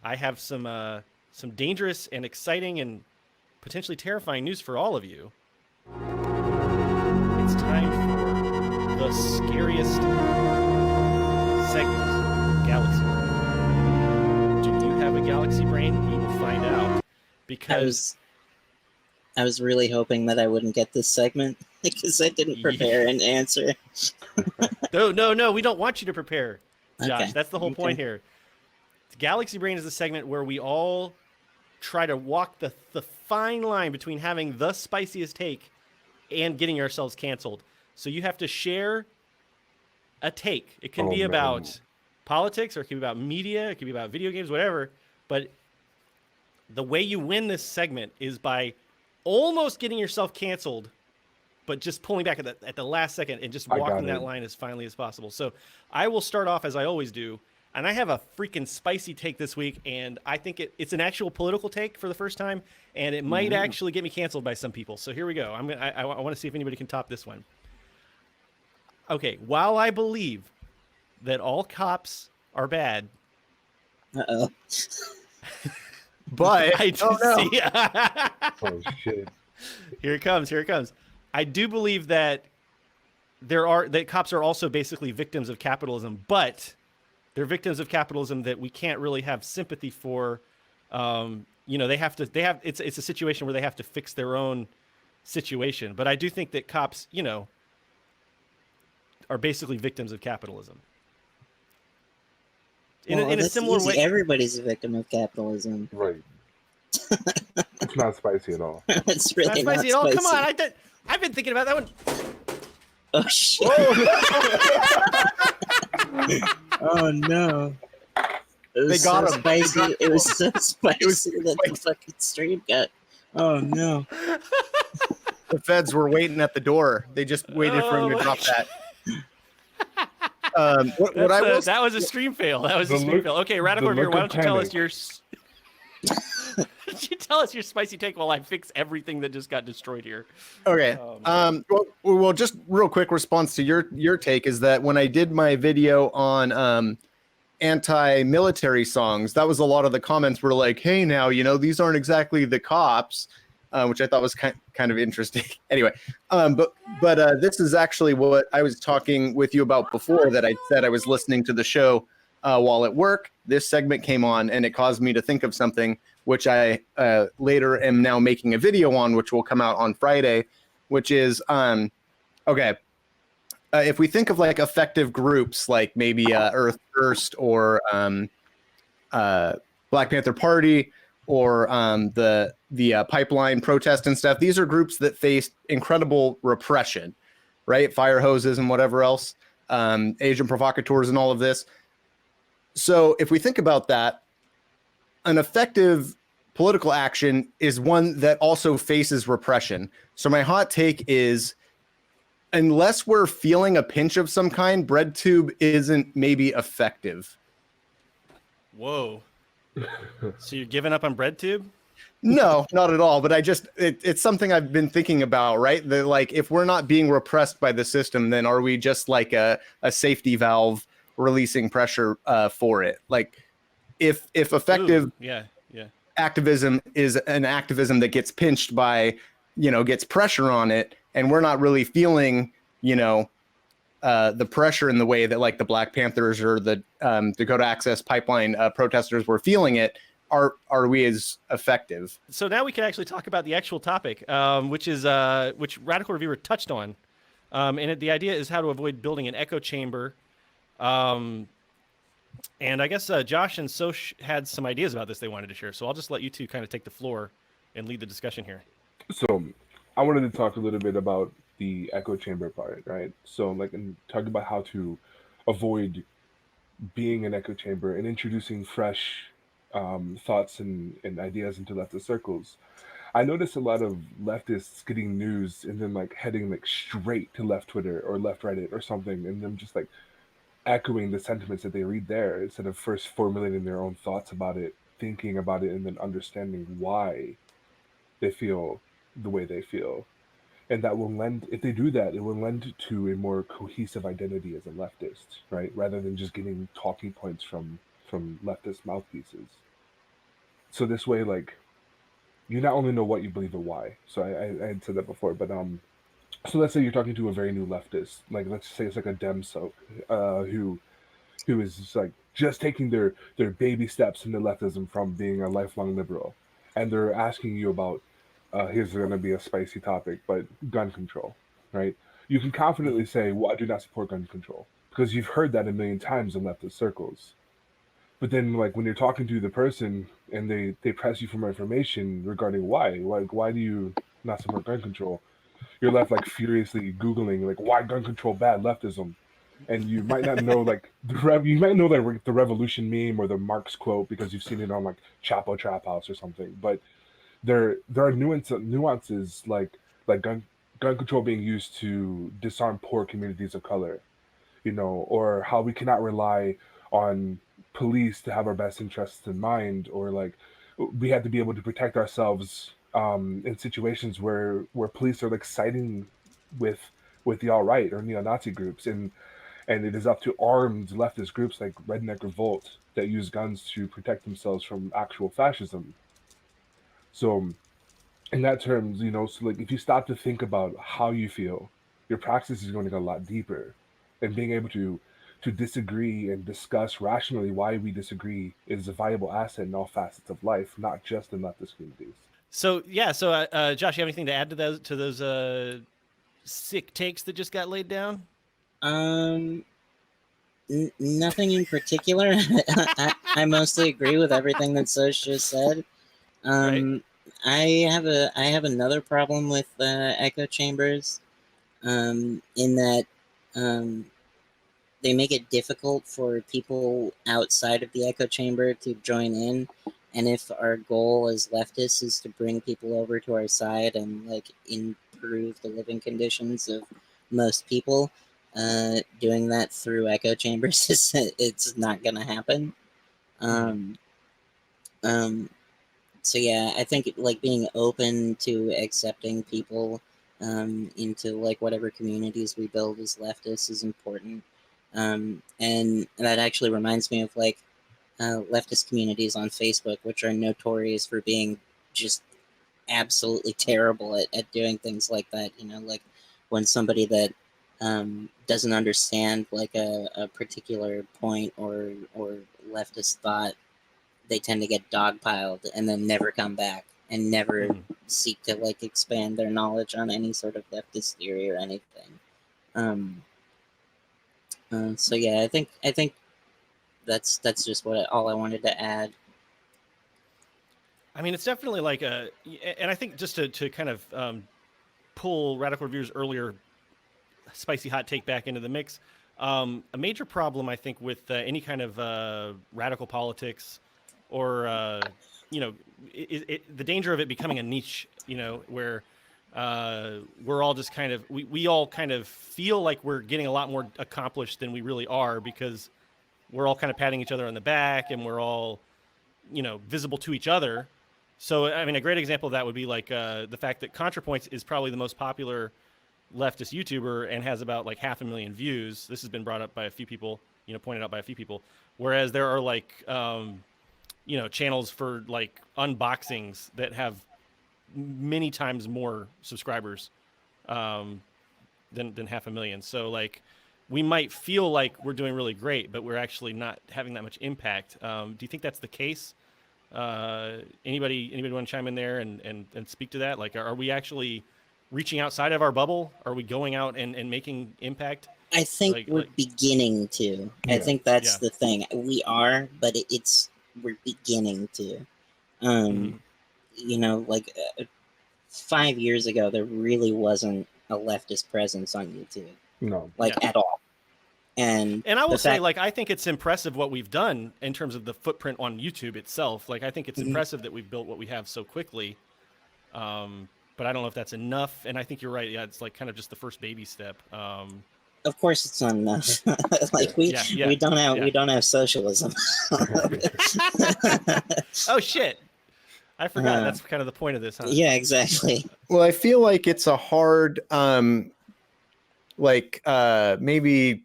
I have some dangerous and exciting and potentially terrifying news for all of you. It's time for the scariest segment, Galaxy Brain. Do you have a Galaxy Brain? We will find out. Because I was really hoping that I wouldn't get this segment because I didn't prepare an answer. No, we don't want you to prepare, Josh. Okay. That's the whole point here. Galaxy Brain is a segment where we all try to walk the fine line between having the spiciest take and getting ourselves canceled. So you have to share a take. It can be about politics, or it can be about media, it can be about video games, whatever. But the way you win this segment is by almost getting yourself canceled, but just pulling back at the last second and just walking that line as finely as possible. So I will start off as I always do. And I have a freaking spicy take this week, and I think it's an actual political take for the first time, and it might actually get me canceled by some people. So here we go. I want to see if anybody can top this one. Okay, while I believe that all cops are bad, Uh-oh. But I do see. Oh shit! Here it comes. I do believe that that cops are also basically victims of capitalism, but they're victims of capitalism that we can't really have sympathy for. It's a situation where they have to fix their own situation. But I do think that cops, are basically victims of capitalism. In a similar way, everybody's a victim of capitalism. Right. It's not spicy at all. It's really not spicy at all. Come on, I've been thinking about that one. Oh shit! Oh no! They got him. Spicy. It was so spicy that the fucking stream got. Oh no! The feds were waiting at the door. They just waited for him to drop that. That was a stream fail. Okay, Radical Reviewer, why don't you tell us your tell us your spicy take while I fix everything that just got destroyed here. Okay. Well, just real quick response to your take is that when I did my video on anti-military songs, that was a lot of the comments were like, "Hey, now these aren't exactly the cops," which I thought was kind of interesting. Anyway, but this is actually what I was talking with you about before. That I said I was listening to the show while at work. This segment came on, and it caused me to think of something, which I later am now making a video on, which will come out on Friday, which is, if we think of like effective groups, like maybe Earth First or Black Panther Party or the pipeline protest and stuff, these are groups that face incredible repression, right? Fire hoses and whatever else, agent provocateurs and all of this. So if we think about that, an effective political action is one that also faces repression. So my hot take is, unless we're feeling a pinch of some kind, BreadTube isn't maybe effective. Whoa. So you're giving up on BreadTube? No, not at all. But it's something I've been thinking about, right? That like, if we're not being repressed by the system, then are we just like a safety valve releasing pressure for it? Like, if effective activism is an activism that gets pinched by, gets pressure on it, and we're not really feeling, the pressure in the way that like the Black Panthers or the Dakota Access Pipeline protesters were feeling it, are we as effective? So now we can actually talk about the actual topic, which Radical Reviewer touched on. And the idea is how to avoid building an echo chamber. And I guess Josh and Soch had some ideas about this they wanted to share. So I'll just let you two kind of take the floor and lead the discussion here. So I wanted to talk a little bit about the echo chamber part, right? So and talk about how to avoid being an echo chamber and introducing fresh thoughts and ideas into leftist circles. I noticed a lot of leftists getting news and then heading straight to left Twitter or left Reddit or something, and them just echoing the sentiments that they read there instead of first formulating their own thoughts about it, thinking about it, and then understanding why they feel the way they feel. And that will lend, if they do that, it will lend to a more cohesive identity as a leftist, right? Rather than just getting talking points from leftist mouthpieces. So this way, like, you not only know what you believe and why. So I had said that before, but so let's say you're talking to a very new leftist, like let's say it's like a Dem soak, who is just like just taking their baby steps into leftism from being a lifelong liberal, and they're asking you about here's going to be a spicy topic, but gun control, right? You can confidently say, "Well, I do not support gun control," because you've heard that a million times in leftist circles. But then, like when you're talking to the person and they press you for more information regarding why, like why do you not support gun control? You're left like furiously googling like why gun control bad leftism, and you might not know like you might know like the revolution meme or the Marx quote because you've seen it on like Chapo Trap House or something. But there are nuances like gun control being used to disarm poor communities of color, you know, or how we cannot rely on police to have our best interests in mind, or like we have to be able to protect ourselves in situations where police are like siding with the alt-right or neo-Nazi groups, and it is up to armed leftist groups like Redneck Revolt that use guns to protect themselves from actual fascism. So in that terms, you know, so like if you stop to think about how you feel, your praxis is going to go a lot deeper, and being able to disagree and discuss rationally why we disagree is a valuable asset in all facets of life, not just in leftist communities. So yeah, so Josh, you have anything to add to those sick takes that just got laid down? Nothing in particular. I mostly agree with everything that Soch just said. Right. I have another problem with echo chambers, in that they make it difficult for people outside of the echo chamber to join in. And if our goal as leftists is to bring people over to our side and like improve the living conditions of most people, doing that through echo chambers it's not gonna happen. Um, um, so yeah, I think like being open to accepting people into like whatever communities we build as leftists is important. And that actually reminds me of like leftist communities on Facebook, which are notorious for being just absolutely terrible at doing things like that. You know, like when somebody that doesn't understand like a particular point or leftist thought, they tend to get dogpiled and then never come back and never seek to like expand their knowledge on any sort of leftist theory or anything. So yeah, I think that's just all I wanted to add. I mean, it's definitely like and I think just to kind of pull Radical Review's earlier spicy hot take back into the mix, a major problem I think with any kind of radical politics or you know, the danger of it becoming a niche, you know, where we're all just kind of we all kind of feel like we're getting a lot more accomplished than we really are because we're all kind of patting each other on the back and we're all, you know, visible to each other. So I mean, a great example of that would be like the fact that ContraPoints is probably the most popular leftist YouTuber and has about like 500,000 views. This has been brought up by a few people, you know, pointed out by a few people. Whereas there are like you know, channels for like unboxings that have many times more subscribers than 500,000. So like we might feel like we're doing really great, but we're actually not having that much impact. Do you think that's the case? Anybody want to chime in there and speak to that? Like, are we actually reaching outside of our bubble? Are we going out and making impact? I think we're beginning to. Yeah. I think that's the thing. We are, but we're beginning to. You know, like 5 years ago, there really wasn't a leftist presence on YouTube. No. At all. And I will say, like, I think it's impressive what we've done in terms of the footprint on YouTube itself. Like, I think it's impressive that we've built what we have so quickly. But I don't know if that's enough. And I think you're right. Yeah, it's like kind of just the first baby step. Of course, it's not enough. Like we don't have socialism. Oh shit! I forgot. That's kind of the point of this, huh? Yeah, exactly. Well, I feel like it's a hard, maybe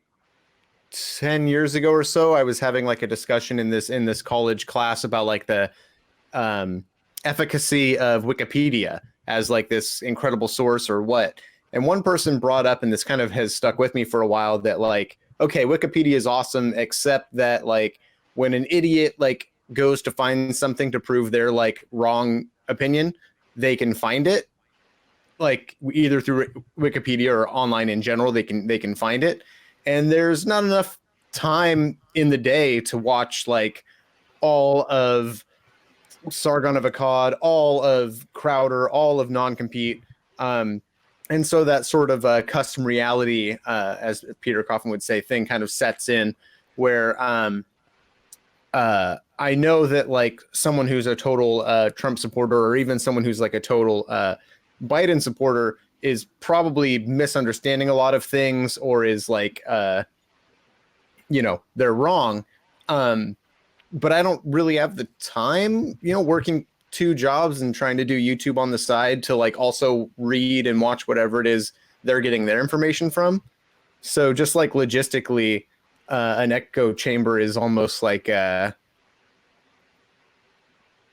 10 years ago or so, I was having like a discussion in this college class about like the efficacy of Wikipedia as like this incredible source or what. And one person brought up, and this kind of has stuck with me for a while, that like, okay, Wikipedia is awesome, except that like when an idiot like goes to find something to prove their like wrong opinion, they can find it like either through Wikipedia or online in general. They can find it, and there's not enough time in the day to watch like all of Sargon of Akkad, all of Crowder, all of Non-Compete. And so that sort of custom reality, as Peter Coffin would say, thing kind of sets in where I know that like someone who's a total Trump supporter, or even someone who's like a total Biden supporter, is probably misunderstanding a lot of things, or is like, they're wrong. But I don't really have the time, working 2 jobs and trying to do YouTube on the side to like also read and watch whatever it is they're getting their information from. So just like logistically, an echo chamber is almost like gonna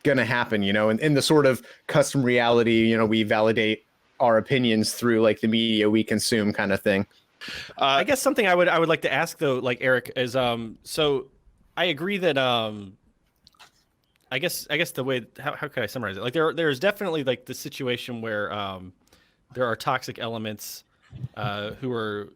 happen, in the sort of custom reality, we validate our opinions through like the media we consume kind of thing. I guess something I would like to ask though, like Erik, is so I agree that I guess the way how could I summarize it? Like there's definitely like the situation where there are toxic elements who are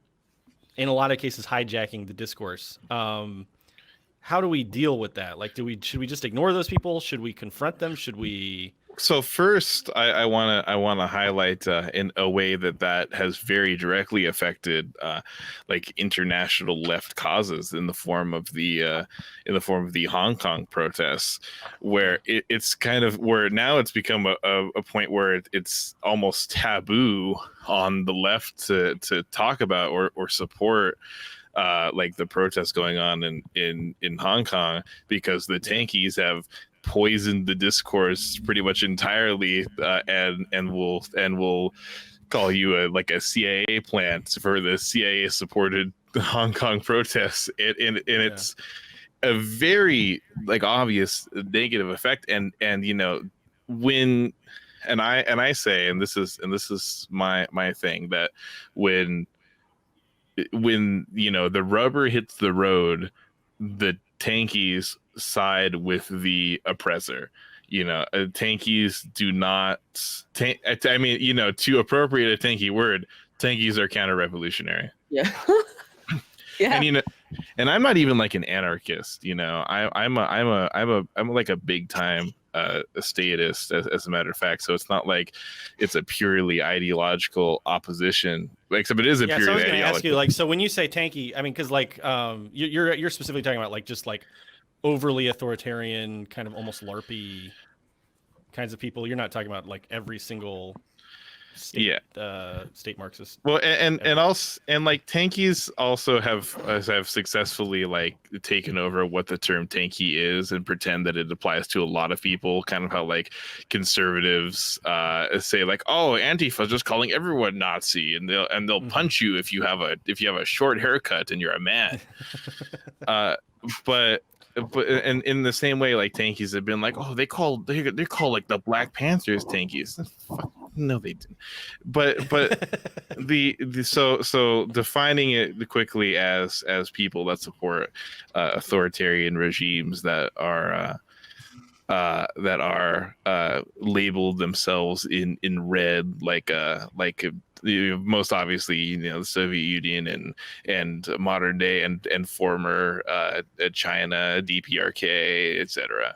in a lot of cases hijacking the discourse. How do we deal with that? Like, should we just ignore those people? Should we confront them? Should we? So first, I want to highlight in a way that has very directly affected like international left causes in the form of the Hong Kong protests, where it's kind of where now it's become a point where it's almost taboo on the left to talk about or support like the protests going on in Hong Kong, because the Tankies have poisoned the discourse pretty much entirely, and will call you a CIA plant for the CIA supported Hong Kong protests. It's a very like obvious negative effect, and when I say, and this is my thing, that when the rubber hits the road, the Tankies side with the oppressor. Tankies do not to appropriate a Tanky word, Tankies are counter-revolutionary. Yeah. Yeah. And I'm not even like an anarchist. I'm like a big time statist, as a matter of fact. So it's not like it's a purely ideological opposition, except it is a purely so I was going to ideological. ask you, like, so when you say tanky, I mean, because like you're specifically talking about like just like overly authoritarian, kind of almost LARPy kinds of people. You're not talking about like every single state, state Marxist. Well, and also, and like Tankies also have successfully like taken over what the term tanky is and pretend that it applies to a lot of people. Kind of how like conservatives say like, oh, Antifa is just calling everyone Nazi, and they'll punch you if you have a short haircut and you're a man. But and in the same way, like Tankies have been like, oh, they call like the Black Panthers Tankies. No, they didn't. But so defining it quickly as people that support authoritarian regimes that are labeled themselves in red, like most obviously the Soviet Union and modern day and former China, DPRK, etc.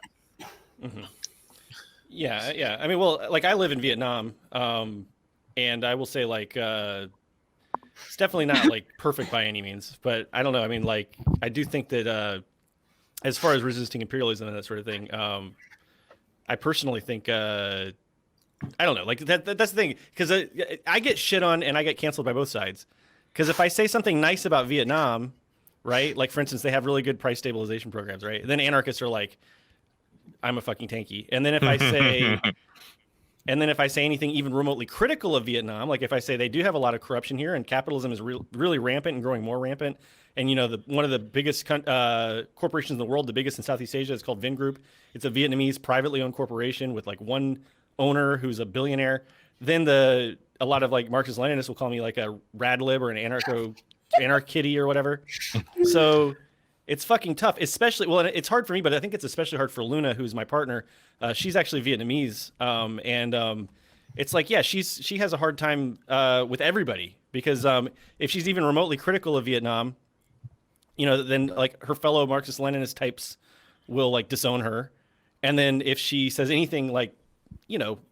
Mm-hmm. Yeah. I mean, well, like I live in Vietnam, and I will say like it's definitely not like perfect by any means, but I don't know. I mean, like I do think that as far as resisting imperialism and that sort of thing, I personally think I don't know, like that's the thing, because I get shit on and I get canceled by both sides, because if I say something nice about Vietnam, right, like for instance, they have really good price stabilization programs, right, then anarchists are like, I'm a fucking tanky. And then if I say And then if I say anything even remotely critical of Vietnam, like if I say they do have a lot of corruption here and capitalism is really rampant and growing more rampant, and one of the biggest corporations in the world, the biggest in Southeast Asia, is called Vingroup. It's a Vietnamese privately owned corporation with like one owner who's a billionaire. Then a lot of like Marxist Leninists will call me like a rad lib or an anarchitty or whatever. So it's fucking tough, especially, well, it's hard for me, but I think it's especially hard for Luna, who's my partner. She's actually Vietnamese. It's like, yeah, she has a hard time with everybody because if she's even remotely critical of Vietnam, then like her fellow Marxist Leninist types will like disown her. And then if she says anything like,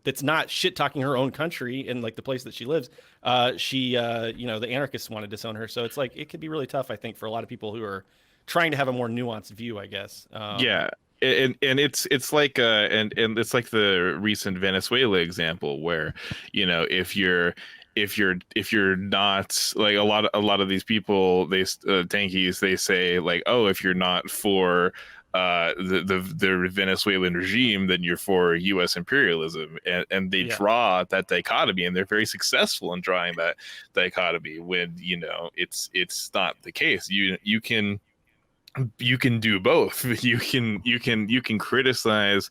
that's not shit talking her own country and like the place that she lives, the anarchists want to disown her. So it's like, it could be really tough, I think, for a lot of people who are trying to have a more nuanced view, I guess. Yeah. And it's like and it's like the recent Venezuela example where, if you're not like a lot of these people, Tankies, they say like, oh, if you're not for the Venezuelan regime, then you're for U.S. imperialism, and they draw that dichotomy, and they're very successful in drawing that dichotomy when it's not the case. You can do both. You can criticize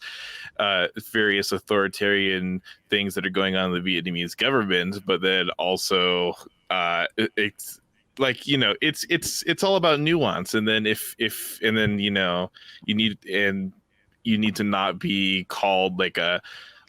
various authoritarian things that are going on in the Vietnamese government, but then also it's like it's all about nuance. And then you need to not be called like a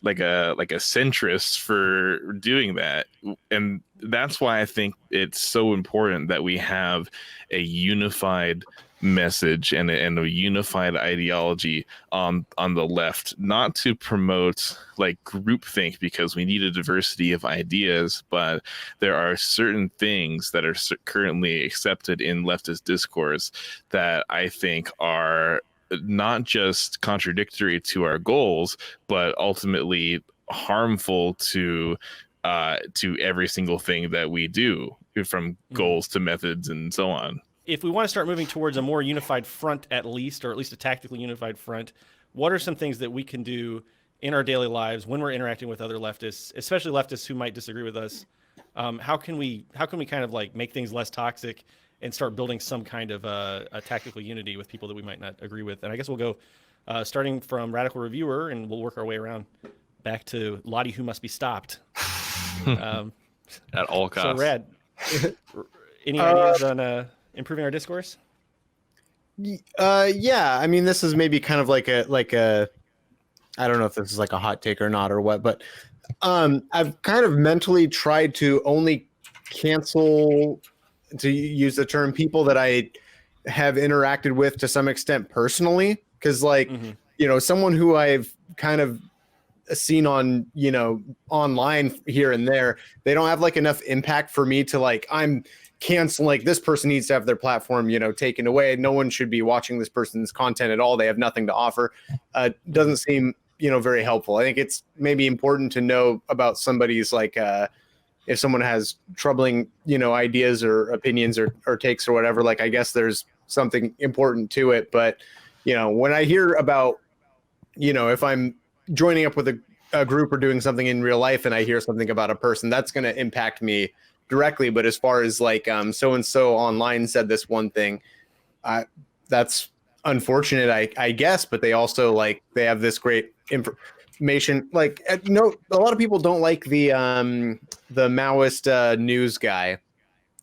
centrist for doing that. And that's why I think it's so important that we have a unified message and a unified ideology on the left, not to promote like groupthink because we need a diversity of ideas, but there are certain things that are currently accepted in leftist discourse that I think are not just contradictory to our goals, but ultimately harmful to every single thing that we do, from goals to methods and so on. If we want to start moving towards a more unified front, or at least a tactically unified front, what are some things that we can do in our daily lives when we're interacting with other leftists, especially leftists who might disagree with us? How can we kind of like make things less toxic and start building some kind of a tactical unity with people that we might not agree with? And I guess we'll go starting from Radical Reviewer, and we'll work our way around back to Lottie, who must be stopped. At all costs. So, Rad, any ideas on improving our discourse? Yeah, I mean, this is maybe kind of like a I don't know if this is like a hot take or not or what, but I've kind of mentally tried to only cancel, to use the term, people that I have interacted with to some extent personally, because like someone who I've kind of seen on online here and there, they don't have like enough impact for me to like, I'm canceling, like, this person needs to have their platform taken away, no one should be watching this person's content at all, they have nothing to offer. Doesn't seem very helpful. I think it's maybe important to know about somebody's like if someone has troubling ideas or opinions or takes or whatever, like I guess there's something important to it. But when I hear about if I'm joining up with a group or doing something in real life and I hear something about a person, that's going to impact me directly. But as far as like so and so online said this one thing, that's unfortunate, I guess, but they also like they have this great information. Like a lot of people don't like the Maoist news guy,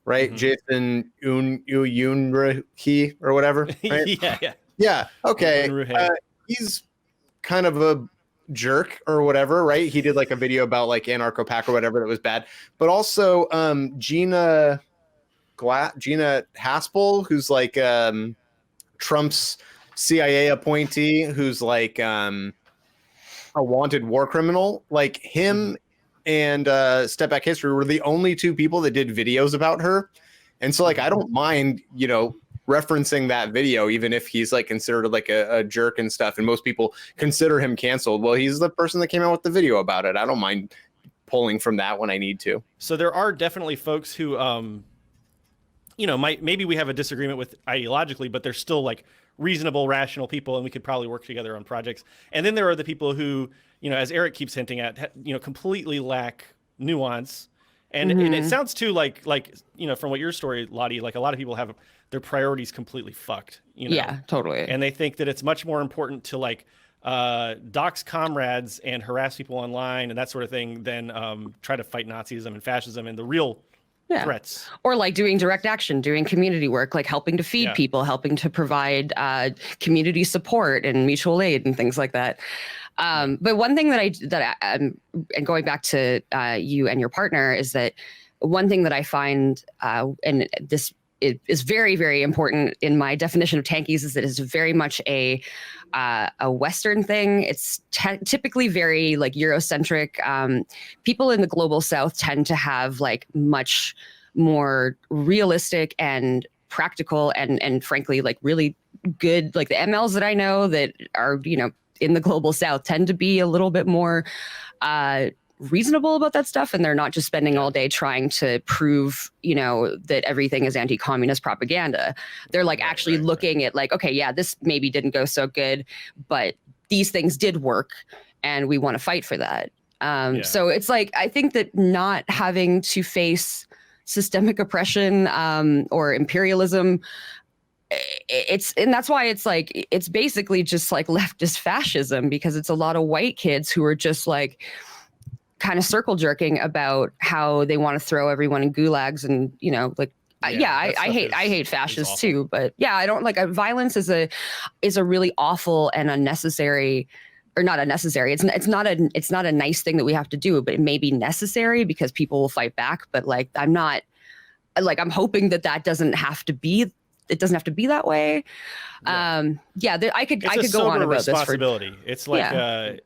right? Jason Uyunruhi or whatever, right? yeah okay. He's kind of a jerk or whatever, right? He did like a video about like anarcho-pac or whatever that was bad. But also Gina Haspel, who's like Trump's CIA appointee, who's like a wanted war criminal, like him and Step Back History were the only two people that did videos about her. And so like I don't mind referencing that video, even if he's like considered like a jerk and stuff, and most people consider him canceled. Well, he's the person that came out with the video about it. I don't mind pulling from that when I need to. So there are definitely folks who maybe we have a disagreement with ideologically, but they're still like reasonable, rational people, and we could probably work together on projects. And then there are the people who as Erik keeps hinting at, completely lack nuance. And it sounds too like from what your story, Lottie, like a lot of people have their priorities completely fucked. Yeah, totally. And they think that it's much more important to like dox comrades and harass people online and that sort of thing than try to fight Nazism and fascism and the real threats. Or like doing direct action, doing community work, like helping to feed people, helping to provide community support and mutual aid and things like that. But one thing and going back to you and your partner is that one thing that I find, and this is very, very important in my definition of Tankies, is that it's very much a Western thing. It's typically very like Eurocentric. People in the global South tend to have like much more realistic and practical and frankly like really good, like the MLs that I know that are, in the global South tend to be a little bit more reasonable about that stuff, and they're not just spending all day trying to prove that everything is anti-communist propaganda. They're like actually looking at like, okay, yeah, this maybe didn't go so good, but these things did work and we want to fight for that. So it's like, I think that not having to face systemic oppression or imperialism, and that's why it's like, it's basically just like leftist fascism, because it's a lot of white kids who are just like kind of circle jerking about how they want to throw everyone in gulags and I hate fascists too, but I don't like violence is a really awful and unnecessary, or not unnecessary. It's not a nice thing that we have to do, but it may be necessary because people will fight back. But like I'm hoping that doesn't have to be. It doesn't have to be that way. I could go on about responsibility. It's like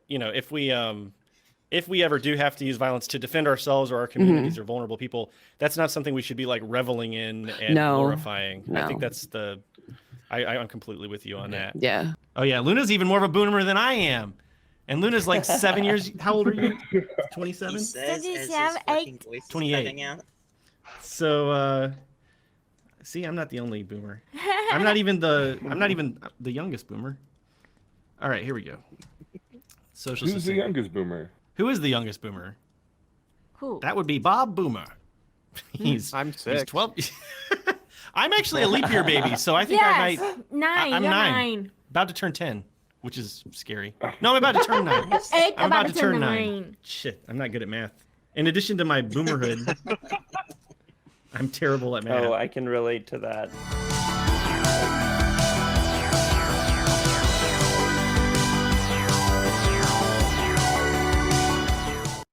if we ever do have to use violence to defend ourselves or our communities or vulnerable people, that's not something we should be like reveling in and glorifying. I think that's I'm completely with you on that. Yeah. Oh yeah, Luna's even more of a boomer than I am, and Luna's like 7 years. How old are you? 27. 28. So. See, I'm not the only boomer. I'm not even the youngest boomer. All right, here we go. Socialist Who's of St. the youngest boomer? Who is the youngest boomer? Who? That would be Bob Boomer. I'm 6. He's 12. I'm actually a leap year baby, so I think I might. 9. I'm You're 9. About to turn 10, which is scary. No, I'm about to turn 9. I'm about to turn 9. Shit, I'm not good at math. In addition to my boomerhood, I'm terrible at math. Oh, I can relate to that.